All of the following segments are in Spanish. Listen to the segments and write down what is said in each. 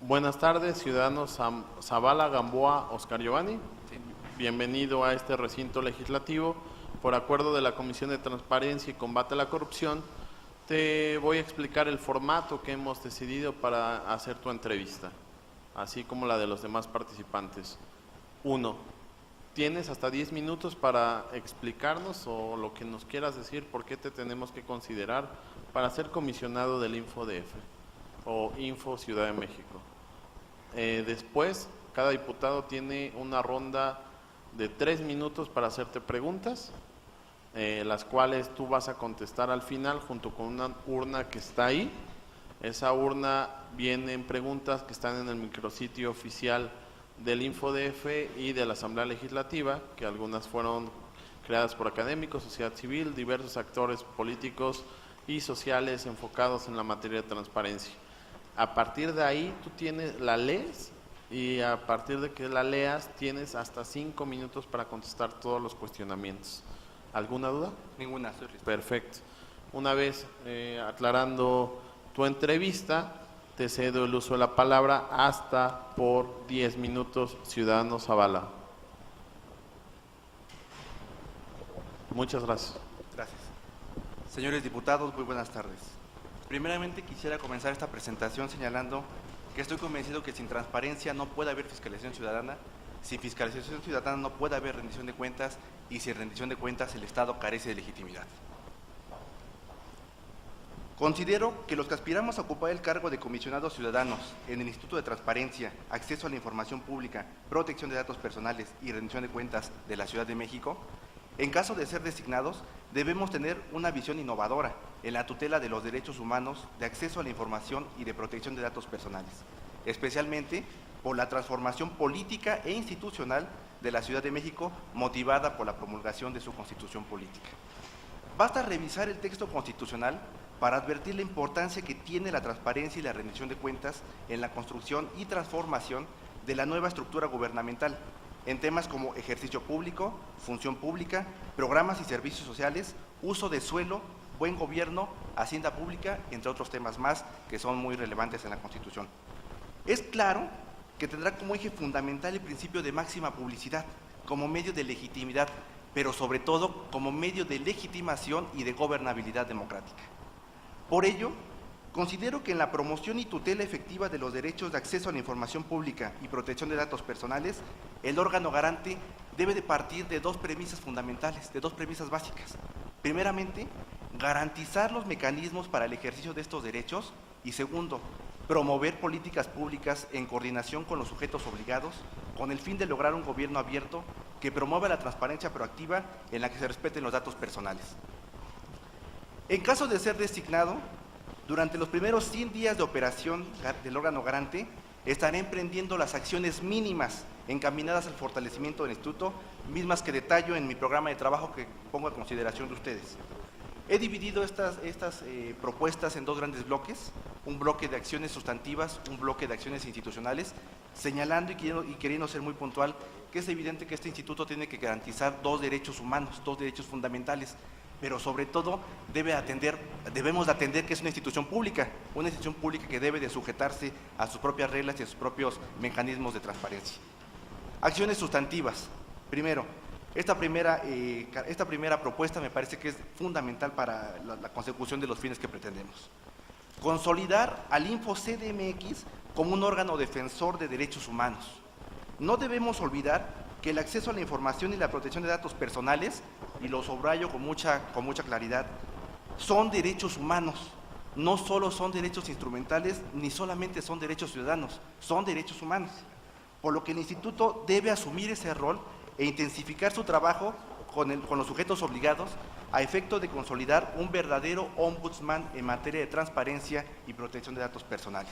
Buenas tardes, ciudadanos Zavala, Gamboa, Oscar Giovanni. Sí. Bienvenido a este recinto legislativo. Por acuerdo de la Comisión de Transparencia y Combate a la Corrupción, te voy a explicar el formato que hemos decidido para hacer tu entrevista, así como la de los demás participantes. 1. Tienes hasta 10 minutos para explicarnos o lo que nos quieras decir, por qué te tenemos que considerar para ser comisionado del InfoDF o Info Ciudad de México. Después, cada diputado tiene una ronda de 3 minutos para hacerte preguntas, las cuales tú vas a contestar al final junto con una urna que está ahí. Esa urna vienen preguntas que están en el micrositio oficial del InfoDF y de la Asamblea Legislativa, que algunas fueron creadas por académicos, sociedad civil, diversos actores políticos y sociales enfocados en la materia de transparencia. A partir de ahí tú la lees y a partir de que la leas tienes hasta 5 minutos para contestar todos los cuestionamientos. ¿Alguna duda? Ninguna, soy listo. Perfecto. Una vez aclarando tu entrevista, te cedo el uso de la palabra hasta por 10 minutos, ciudadano Zavala. Muchas gracias. Gracias. Señores diputados, muy buenas tardes. Primeramente quisiera comenzar esta presentación señalando que estoy convencido que sin transparencia no puede haber fiscalización ciudadana, sin fiscalización ciudadana no puede haber rendición de cuentas y sin rendición de cuentas el Estado carece de legitimidad. Considero que los que aspiramos a ocupar el cargo de comisionados ciudadanos en el Instituto de Transparencia, Acceso a la Información Pública, Protección de Datos Personales y Rendición de Cuentas de la Ciudad de México, en caso de ser designados, debemos tener una visión innovadora en la tutela de los derechos humanos, de acceso a la información y de protección de datos personales, especialmente por la transformación política e institucional de la Ciudad de México motivada por la promulgación de su Constitución política. Basta revisar el texto constitucional para advertir la importancia que tiene la transparencia y la rendición de cuentas en la construcción y transformación de la nueva estructura gubernamental, en temas como ejercicio público, función pública, programas y servicios sociales, uso de suelo, buen gobierno, hacienda pública, entre otros temas más que son muy relevantes en la Constitución. Es claro que tendrá como eje fundamental el principio de máxima publicidad, como medio de legitimidad, pero sobre todo como medio de legitimación y de gobernabilidad democrática. Por ello, considero que en la promoción y tutela efectiva de los derechos de acceso a la información pública y protección de datos personales, el órgano garante debe de partir de dos premisas fundamentales, de dos premisas básicas. Primeramente, garantizar los mecanismos para el ejercicio de estos derechos y segundo, promover políticas públicas en coordinación con los sujetos obligados con el fin de lograr un gobierno abierto que promueva la transparencia proactiva en la que se respeten los datos personales. En caso de ser designado, durante los primeros 100 días de operación del órgano garante, estaré emprendiendo las acciones mínimas encaminadas al fortalecimiento del instituto, mismas que detallo en mi programa de trabajo que pongo a consideración de ustedes. He dividido estas propuestas en dos grandes bloques, un bloque de acciones sustantivas, un bloque de acciones institucionales, señalando y queriendo ser muy puntual que es evidente que este instituto tiene que garantizar dos derechos humanos, dos derechos fundamentales, pero sobre todo debemos de atender que es una institución pública que debe de sujetarse a sus propias reglas y a sus propios mecanismos de transparencia. Acciones sustantivas. Primero, esta primera propuesta me parece que es fundamental para la consecución de los fines que pretendemos. Consolidar al InfoCDMX como un órgano defensor de derechos humanos. No debemos olvidar que el acceso a la información y la protección de datos personales, y lo subrayo con mucha claridad, son derechos humanos, no solo son derechos instrumentales, ni solamente son derechos ciudadanos, son derechos humanos. Por lo que el Instituto debe asumir ese rol e intensificar su trabajo con los sujetos obligados a efecto de consolidar un verdadero ombudsman en materia de transparencia y protección de datos personales.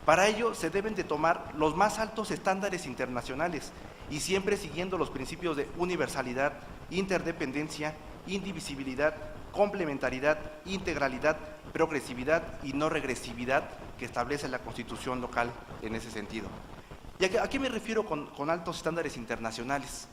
Para ello se deben de tomar los más altos estándares internacionales y siempre siguiendo los principios de universalidad, interdependencia, indivisibilidad, complementariedad, integralidad, progresividad y no regresividad que establece la Constitución local en ese sentido. ¿Y a qué me refiero con altos estándares internacionales?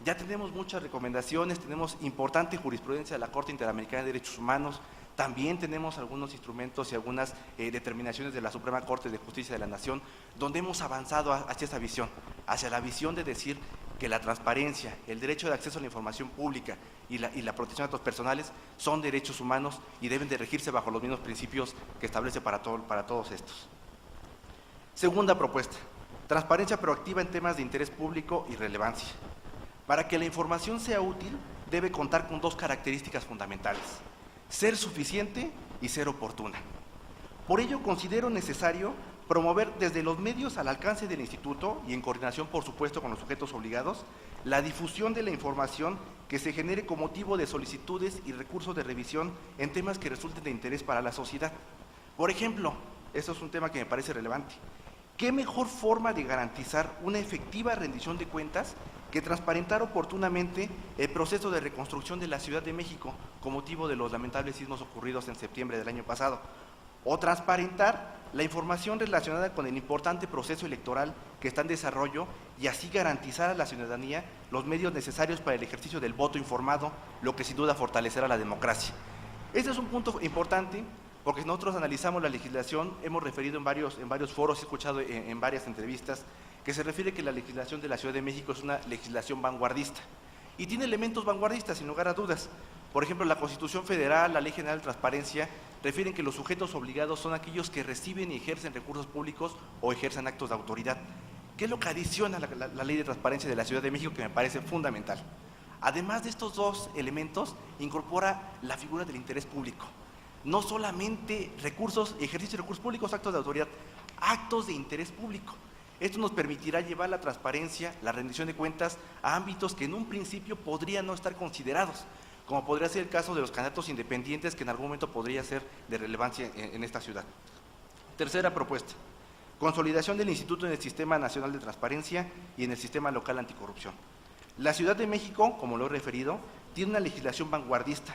Ya tenemos muchas recomendaciones, tenemos importante jurisprudencia de la Corte Interamericana de Derechos Humanos, También tenemos algunos instrumentos y algunas determinaciones de la Suprema Corte de Justicia de la Nación, donde hemos avanzado hacia esa visión, hacia la visión de decir que la transparencia, el derecho de acceso a la información pública y la protección de datos personales son derechos humanos y deben de regirse bajo los mismos principios que establece para todos estos. Segunda propuesta, transparencia proactiva en temas de interés público y relevancia. Para que la información sea útil, debe contar con dos características fundamentales: ser suficiente y ser oportuna. Por ello, considero necesario promover desde los medios al alcance del Instituto y en coordinación, por supuesto, con los sujetos obligados, la difusión de la información que se genere con motivo de solicitudes y recursos de revisión en temas que resulten de interés para la sociedad. Por ejemplo, esto es un tema que me parece relevante. ¿Qué mejor forma de garantizar una efectiva rendición de cuentas que transparentar oportunamente el proceso de reconstrucción de la Ciudad de México con motivo de los lamentables sismos ocurridos en septiembre del año pasado? O transparentar la información relacionada con el importante proceso electoral que está en desarrollo y así garantizar a la ciudadanía los medios necesarios para el ejercicio del voto informado, lo que sin duda fortalecerá la democracia. Este es un punto importante porque si nosotros analizamos la legislación, hemos referido en varios foros, he escuchado en varias entrevistas, que se refiere que la legislación de la Ciudad de México es una legislación vanguardista. Y tiene elementos vanguardistas, sin lugar a dudas. Por ejemplo, la Constitución Federal, la Ley General de Transparencia, refieren que los sujetos obligados son aquellos que reciben y ejercen recursos públicos o ejercen actos de autoridad. ¿Qué es lo que adiciona la Ley de Transparencia de la Ciudad de México, que me parece fundamental? Además de estos dos elementos, incorpora la figura del interés público. No solamente ejercicio de recursos públicos, actos de autoridad, actos de interés público. Esto nos permitirá llevar la transparencia, la rendición de cuentas a ámbitos que en un principio podrían no estar considerados, como podría ser el caso de los candidatos independientes, que en algún momento podría ser de relevancia en esta ciudad. Tercera propuesta, consolidación del Instituto en el Sistema Nacional de Transparencia y en el Sistema Local Anticorrupción. La Ciudad de México, como lo he referido, tiene una legislación vanguardista.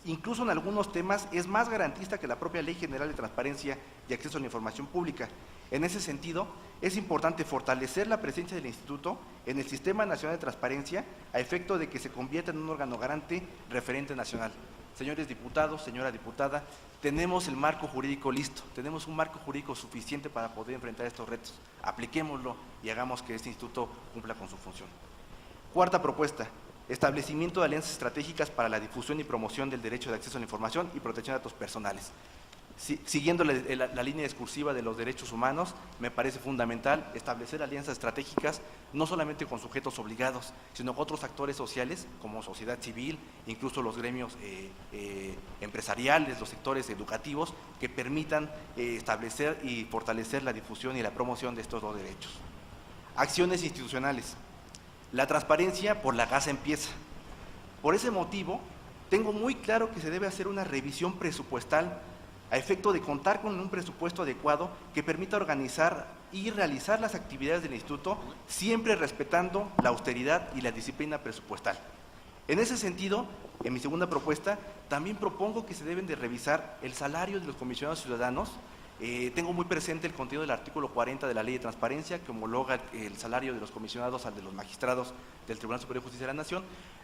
Incluso en algunos temas es más garantista que la propia Ley General de Transparencia y Acceso a la Información Pública. En ese sentido, es importante fortalecer la presencia del Instituto en el Sistema Nacional de Transparencia a efecto de que se convierta en un órgano garante referente nacional. Señores diputados, señora diputada, tenemos el marco jurídico listo, tenemos un marco jurídico suficiente para poder enfrentar estos retos. Apliquémoslo y hagamos que este instituto cumpla con su función. Cuarta propuesta, establecimiento de alianzas estratégicas para la difusión y promoción del derecho de acceso a la información y protección de datos personales. Siguiendo la línea discursiva de los derechos humanos, me parece fundamental establecer alianzas estratégicas no solamente con sujetos obligados, sino con otros actores sociales como sociedad civil, incluso los gremios empresariales, los sectores educativos, que permitan establecer y fortalecer la difusión y la promoción de estos dos derechos. Acciones institucionales. La transparencia por la casa empieza. Por ese motivo, tengo muy claro que se debe hacer una revisión presupuestal a efecto de contar con un presupuesto adecuado que permita organizar y realizar las actividades del Instituto, siempre respetando la austeridad y la disciplina presupuestal. En ese sentido, en mi segunda propuesta, también propongo que se deben de revisar el salario de los comisionados ciudadanos. Tengo muy presente el contenido del artículo 40 de la Ley de Transparencia, que homologa el salario de los comisionados al de los magistrados del Tribunal Superior de Justicia de la Nación,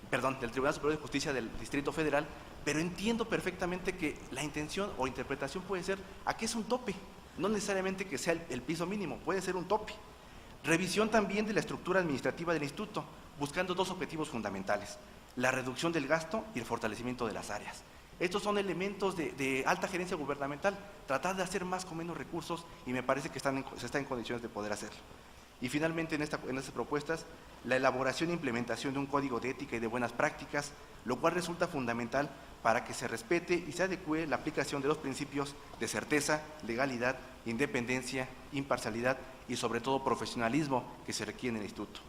del Tribunal Superior de Justicia del Distrito Federal, pero entiendo perfectamente que la intención o interpretación puede ser a qué es un tope, no necesariamente que sea el piso mínimo, puede ser un tope. Revisión también de la estructura administrativa del instituto, buscando dos objetivos fundamentales: la reducción del gasto y el fortalecimiento de las áreas. Estos son elementos de alta gerencia gubernamental, tratar de hacer más con menos recursos, y me parece que se está en condiciones de poder hacerlo. Y finalmente, en estas propuestas, la elaboración e implementación de un código de ética y de buenas prácticas, lo cual resulta fundamental para que se respete y se adecue la aplicación de los principios de certeza, legalidad, independencia, imparcialidad y sobre todo profesionalismo que se requiere en el instituto.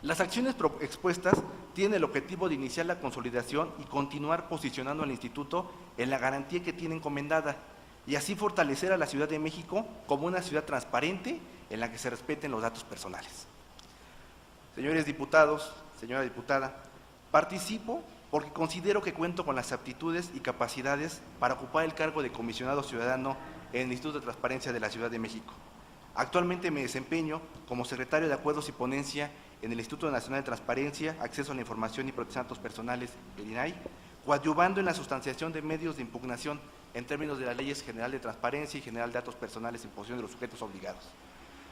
Las acciones expuestas tienen el objetivo de iniciar la consolidación y continuar posicionando al instituto en la garantía que tiene encomendada, y así fortalecer a la Ciudad de México como una ciudad transparente en la que se respeten los datos personales. Señores diputados, señora diputada, participo porque considero que cuento con las aptitudes y capacidades para ocupar el cargo de comisionado ciudadano en el Instituto de Transparencia de la Ciudad de México. Actualmente me desempeño como secretario de Acuerdos y Ponencia en el Instituto Nacional de Transparencia, Acceso a la Información y Protección de Datos Personales, el INAI, coadyuvando en la sustanciación de medios de impugnación en términos de las leyes general de transparencia y general de datos personales en posesión de los sujetos obligados.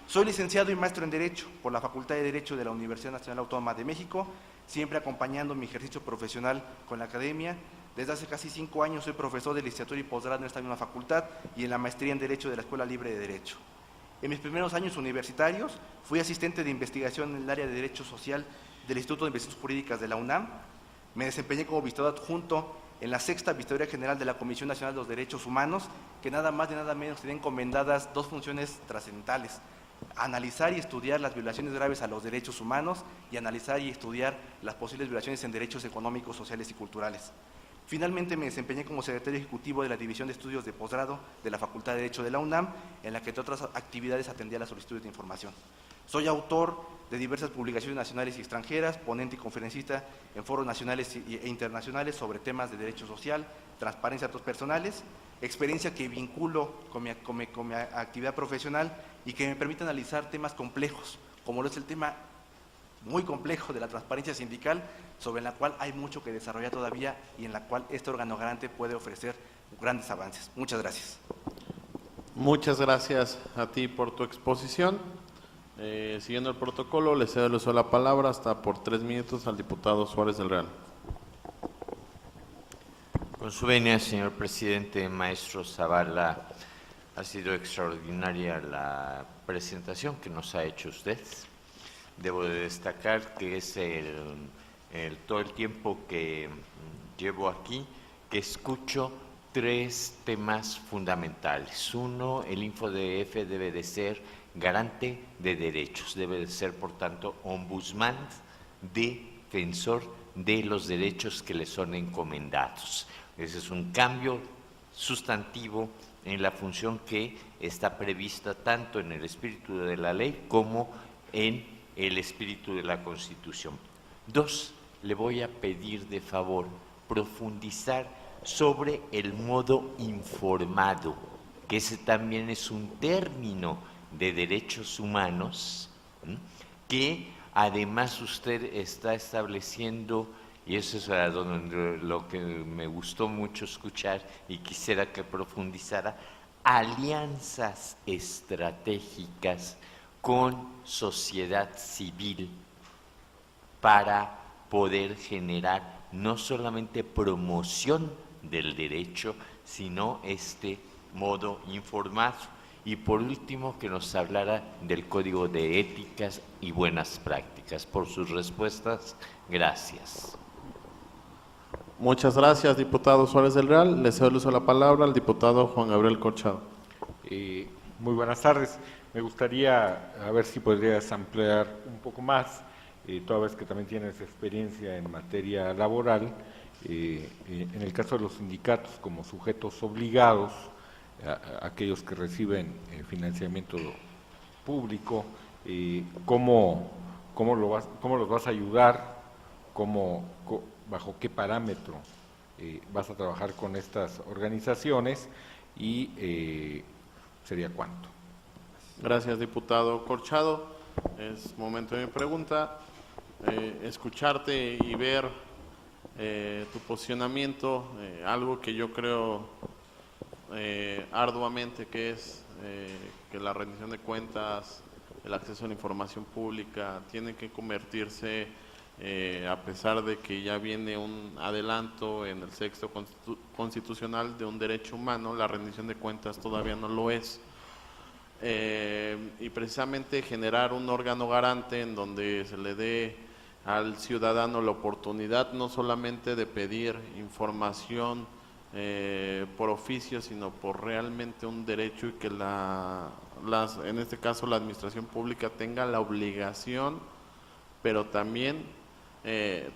Soy licenciado y maestro en Derecho por la Facultad de Derecho de la Universidad Nacional Autónoma de México, siempre acompañando mi ejercicio profesional con la academia. Desde hace casi 5 años soy profesor de licenciatura y posgrado en esta misma facultad y en la maestría en Derecho de la Escuela Libre de Derecho. En mis primeros años universitarios fui asistente de investigación en el área de Derecho Social del Instituto de Investigaciones Jurídicas de la UNAM. Me desempeñé como visitador adjunto en la 6ª Vistoría General de la Comisión Nacional de los Derechos Humanos, que nada más y nada menos tenía encomendadas 2 funciones trascendentales: analizar y estudiar las violaciones graves a los derechos humanos y analizar y estudiar las posibles violaciones en derechos económicos, sociales y culturales. Finalmente me desempeñé como secretario ejecutivo de la División de Estudios de Posgrado de la Facultad de Derecho de la UNAM, en la que entre otras actividades atendía las solicitudes de información. Soy autor de diversas publicaciones nacionales y extranjeras, ponente y conferencista en foros nacionales e internacionales sobre temas de derecho social, transparencia de datos personales, experiencia que vinculo con mi actividad profesional y que me permite analizar temas complejos, como lo es el tema muy complejo de la transparencia sindical, sobre la cual hay mucho que desarrollar todavía y en la cual este órgano garante puede ofrecer grandes avances. Muchas gracias. Muchas gracias a ti por tu exposición. Siguiendo el protocolo, le cedo el uso de la palabra hasta por 3 minutos al diputado Suárez del Real. Con su venia, señor presidente, maestro Zavala, ha sido extraordinaria la presentación que nos ha hecho usted. Debo de destacar que es todo el tiempo que llevo aquí que escucho 3 temas fundamentales. Uno, el InfoDF debe de ser garante de derechos, debe de ser, por tanto, ombudsman, defensor de los derechos que le son encomendados. Ese es un cambio sustantivo en la función que está prevista tanto en el espíritu de la ley como en el espíritu de la Constitución. 2, le voy a pedir de favor profundizar sobre el modo informado, que ese también es un término de derechos humanos, que además usted está estableciendo, y eso es lo que me gustó mucho escuchar y quisiera que profundizara, alianzas estratégicas con sociedad civil para poder generar no solamente promoción del derecho, sino este modo informado. Y por último, que nos hablara del Código de Éticas y Buenas Prácticas. Por sus respuestas, gracias. Muchas gracias, diputado Suárez del Real. Le cedo el uso de la palabra al diputado Juan Gabriel Corchado. Muy buenas tardes. Me gustaría, a ver si podrías ampliar un poco más, toda vez que también tienes experiencia en materia laboral, en el caso de los sindicatos como sujetos obligados, aquellos que reciben financiamiento público, ¿cómo los vas a ayudar? ¿Bajo qué parámetro vas a trabajar con estas organizaciones? Y ¿sería cuánto? Gracias, diputado Corchado. Es momento de mi pregunta. Escucharte y ver tu posicionamiento, algo que yo creo arduamente, que es que la rendición de cuentas, el acceso a la información pública tiene que convertirse, a pesar de que ya viene un adelanto en el texto constitucional de un derecho humano, la rendición de cuentas todavía no lo es. Y precisamente generar un órgano garante en donde se le dé al ciudadano la oportunidad no solamente de pedir información por oficio, sino por realmente un derecho, y que en este caso la administración pública tenga la obligación, pero también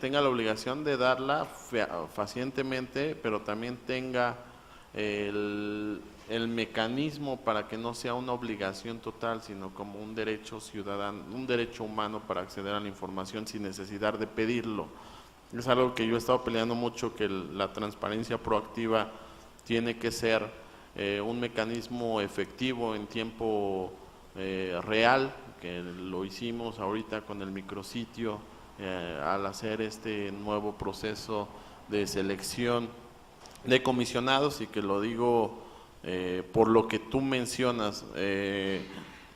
tenga la obligación de darla fehacientemente, pero también tenga el mecanismo para que no sea una obligación total, sino como un derecho ciudadano, un derecho humano para acceder a la información sin necesidad de pedirlo. Es algo que yo he estado peleando mucho, que la transparencia proactiva tiene que ser un mecanismo efectivo en tiempo real, que lo hicimos ahorita con el micrositio al hacer este nuevo proceso de selección de comisionados, y que lo digo por lo que tú mencionas,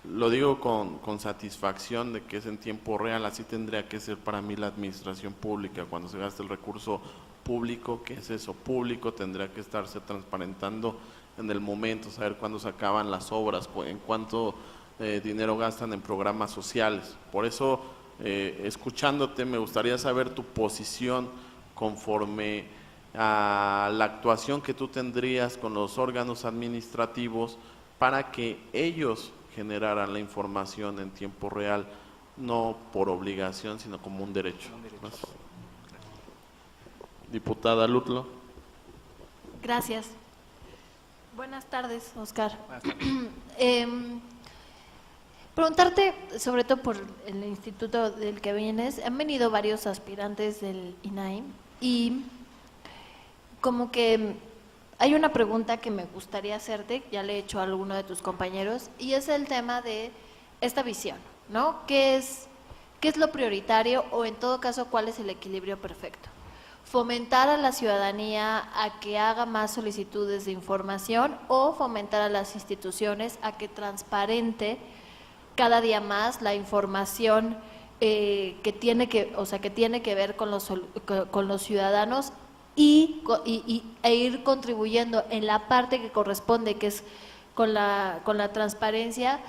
lo digo con satisfacción de que es en tiempo real. Así tendría que ser para mí la administración pública. Cuando se gasta el recurso público, ¿qué es eso? Público, tendría que estarse transparentando en el momento, saber cuándo se acaban las obras, en cuánto dinero gastan en programas sociales. Por eso, escuchándote, me gustaría saber tu posición conforme a la actuación que tú tendrías con los órganos administrativos para que ellos generaran la información en tiempo real, no por obligación, sino como un derecho. Gracias. Diputada Lutlo. Gracias. Buenas tardes, Oscar. Buenas tardes. Preguntarte, sobre todo por el instituto del que vienes, han venido varios aspirantes del INAI y como que hay una pregunta que me gustaría hacerte, ya le he hecho a alguno de tus compañeros, y es el tema de esta visión, ¿no? ¿Qué es lo prioritario o en todo caso cuál es el equilibrio perfecto? ¿Fomentar a la ciudadanía a que haga más solicitudes de información o fomentar a las instituciones a que transparente cada día más la información que tiene que ver con los ciudadanos e ir contribuyendo en la parte que corresponde, que es con la transparencia,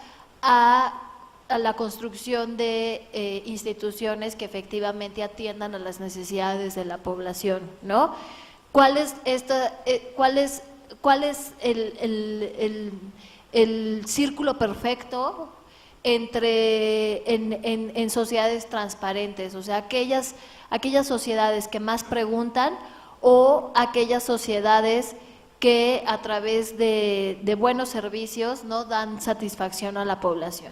a la construcción de instituciones que efectivamente atiendan a las necesidades de la población, ¿no? ¿Cuál es el círculo perfecto en sociedades transparentes? O sea, aquellas sociedades que más preguntan o aquellas sociedades que a través de buenos servicios no dan satisfacción a la población.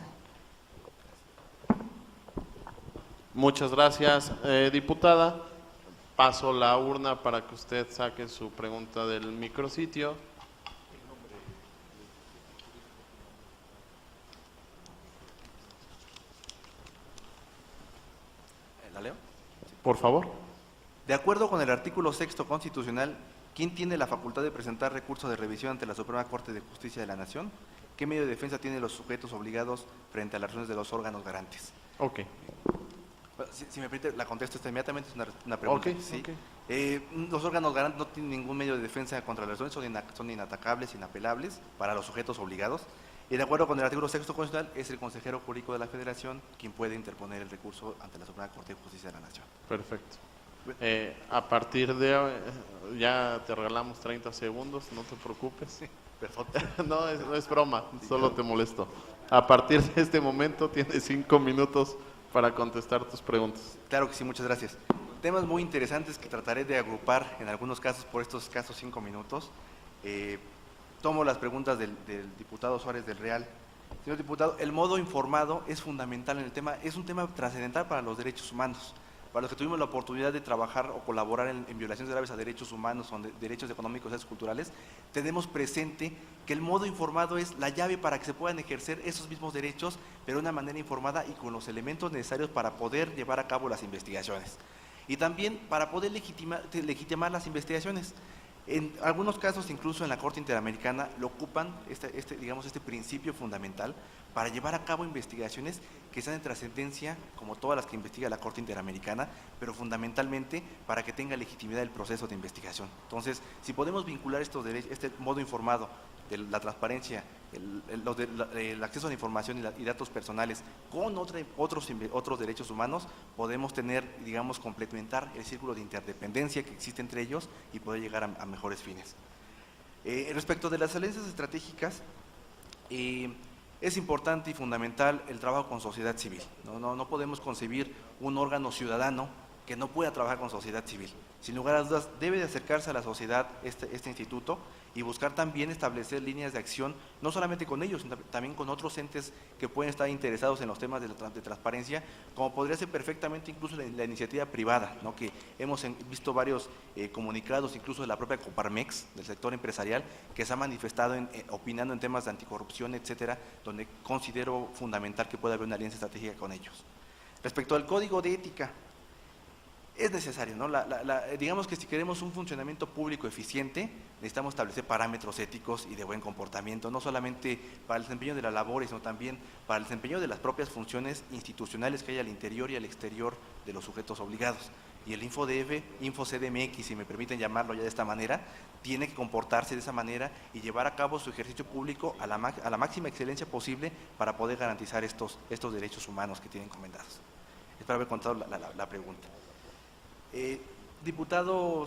Muchas gracias, diputada. Paso la urna para que usted saque su pregunta del micrositio. ¿La leo? Por favor. De acuerdo con el artículo 6º constitucional, ¿quién tiene la facultad de presentar recurso de revisión ante la Suprema Corte de Justicia de la Nación? ¿Qué medio de defensa tienen los sujetos obligados frente a las razones de los órganos garantes? Ok. Bueno, si me permite, la contesto inmediatamente, es una pregunta. Ok, ¿sí? ok. Los órganos garantes no tienen ningún medio de defensa contra las razones, son inatacables, inapelables para los sujetos obligados. Y de acuerdo con el artículo 6º constitucional, es el consejero jurídico de la Federación quien puede interponer el recurso ante la Suprema Corte de Justicia de la Nación. Perfecto. A partir de ya te regalamos 30 segundos, no te preocupes. Perfecto. No es broma, solo te molesto. A partir de este momento tienes 5 minutos para contestar tus preguntas. Claro que sí, muchas gracias. Temas muy interesantes que trataré de agrupar en algunos casos por estos escasos 5 minutos. Tomo las preguntas del diputado Suárez del Real. Señor diputado, el modo informado es fundamental en el tema, es un tema trascendental para los derechos humanos. Para los que tuvimos la oportunidad de trabajar o colaborar en violaciones graves a derechos humanos o derechos económicos y culturales, tenemos presente que el modo informado es la llave para que se puedan ejercer esos mismos derechos, pero de una manera informada y con los elementos necesarios para poder llevar a cabo las investigaciones. Y también para poder legitimar las investigaciones. En algunos casos, incluso en la Corte Interamericana, lo ocupan este principio fundamental para llevar a cabo investigaciones que sean de trascendencia, como todas las que investiga la Corte Interamericana, pero fundamentalmente para que tenga legitimidad el proceso de investigación. Entonces, si podemos vincular estos derechos, este modo informado de la transparencia, el acceso a la información y datos personales con otros derechos humanos, podemos tener, digamos, complementar el círculo de interdependencia que existe entre ellos y poder llegar a mejores fines. Respecto de las alianzas estratégicas, es importante y fundamental el trabajo con sociedad civil. No podemos concebir un órgano ciudadano que no pueda trabajar con sociedad civil. Sin lugar a dudas, debe de acercarse a la sociedad este instituto y buscar también establecer líneas de acción, no solamente con ellos, sino también con otros entes que pueden estar interesados en los temas de transparencia, como podría ser perfectamente incluso la iniciativa privada, ¿no? Que hemos visto varios comunicados, incluso de la propia Coparmex, del sector empresarial, que se ha manifestado opinando en temas de anticorrupción, etcétera, donde considero fundamental que pueda haber una alianza estratégica con ellos. Respecto al código de ética, Es necesario, ¿no? Digamos que si queremos un funcionamiento público eficiente, necesitamos establecer parámetros éticos y de buen comportamiento, no solamente para el desempeño de las labores, sino también para el desempeño de las propias funciones institucionales que hay al interior y al exterior de los sujetos obligados. Y el InfoDF, InfoCDMX, si me permiten llamarlo ya de esta manera, tiene que comportarse de esa manera y llevar a cabo su ejercicio público a la máxima excelencia posible para poder garantizar estos derechos humanos que tienen encomendados. Espero haber contado la pregunta.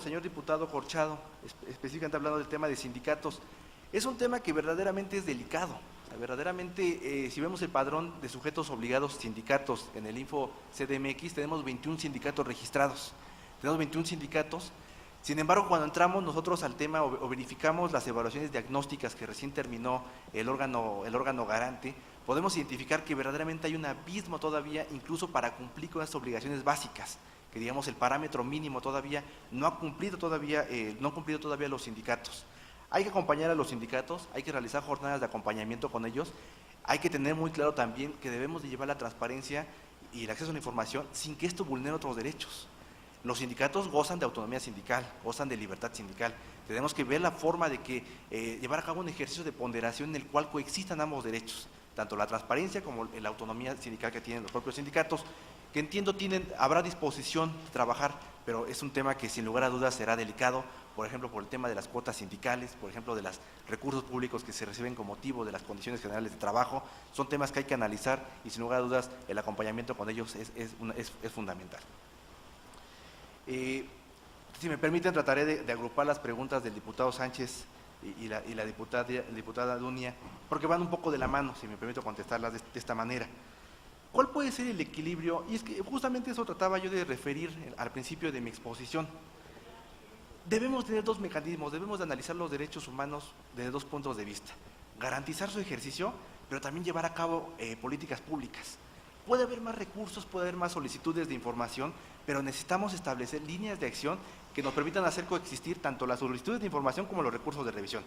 Señor diputado Corchado, específicamente hablando del tema de sindicatos, es un tema que verdaderamente es delicado. Verdaderamente, si vemos el padrón de sujetos obligados sindicatos en el InfoCDMX, tenemos 21 sindicatos registrados. Tenemos 21 sindicatos. Sin embargo, cuando entramos nosotros al tema o verificamos las evaluaciones diagnósticas que recién terminó el órgano garante, podemos identificar que verdaderamente hay un abismo todavía, incluso para cumplir con estas obligaciones básicas, que digamos el parámetro mínimo todavía no han cumplido todavía los sindicatos. Hay que acompañar a los sindicatos, hay que realizar jornadas de acompañamiento con ellos, hay que tener muy claro también que debemos de llevar la transparencia y el acceso a la información sin que esto vulnere otros derechos. Los sindicatos gozan de autonomía sindical, gozan de libertad sindical. Tenemos que ver la forma de que llevar a cabo un ejercicio de ponderación en el cual coexistan ambos derechos, tanto la transparencia como la autonomía sindical que tienen los propios sindicatos, que entiendo habrá disposición de trabajar, pero es un tema que sin lugar a dudas será delicado, por ejemplo, por el tema de las cuotas sindicales, por ejemplo, de los recursos públicos que se reciben con motivo de las condiciones generales de trabajo, son temas que hay que analizar y sin lugar a dudas el acompañamiento con ellos es fundamental. Si me permiten, trataré de agrupar las preguntas del diputado Sánchez y la diputada Dunia, porque van un poco de la mano, si me permito contestarlas de esta manera. ¿Cuál puede ser el equilibrio? Y es que justamente eso trataba yo de referir al principio de mi exposición. Debemos tener dos mecanismos, debemos de analizar los derechos humanos desde dos puntos de vista. Garantizar su ejercicio, pero también llevar a cabo políticas públicas. Puede haber más recursos, puede haber más solicitudes de información, pero necesitamos establecer líneas de acción que nos permitan hacer coexistir tanto las solicitudes de información como los recursos de revisión.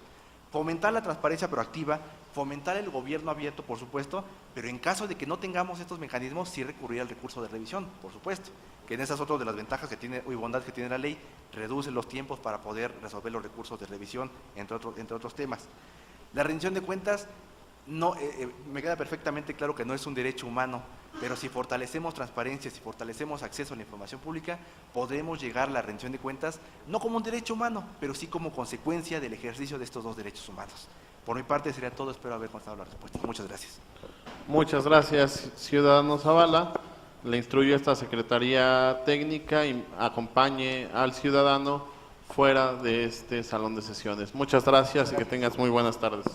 Fomentar la transparencia proactiva, fomentar el gobierno abierto, por supuesto, pero en caso de que no tengamos estos mecanismos, sí recurrir al recurso de revisión, por supuesto, que en esas otras de las ventajas que tiene y bondades que tiene la ley, reduce los tiempos para poder resolver los recursos de revisión, entre otros temas. La rendición de cuentas, me queda perfectamente claro que no es un derecho humano, pero si fortalecemos transparencia, si fortalecemos acceso a la información pública, podremos llegar a la rendición de cuentas, no como un derecho humano, pero sí como consecuencia del ejercicio de estos dos derechos humanos. Por mi parte sería todo, espero haber contestado la respuesta. Muchas gracias. Muchas gracias, ciudadano Zavala. Le instruyo a esta Secretaría Técnica y acompañe al ciudadano fuera de este salón de sesiones. Muchas gracias y que tengas muy buenas tardes.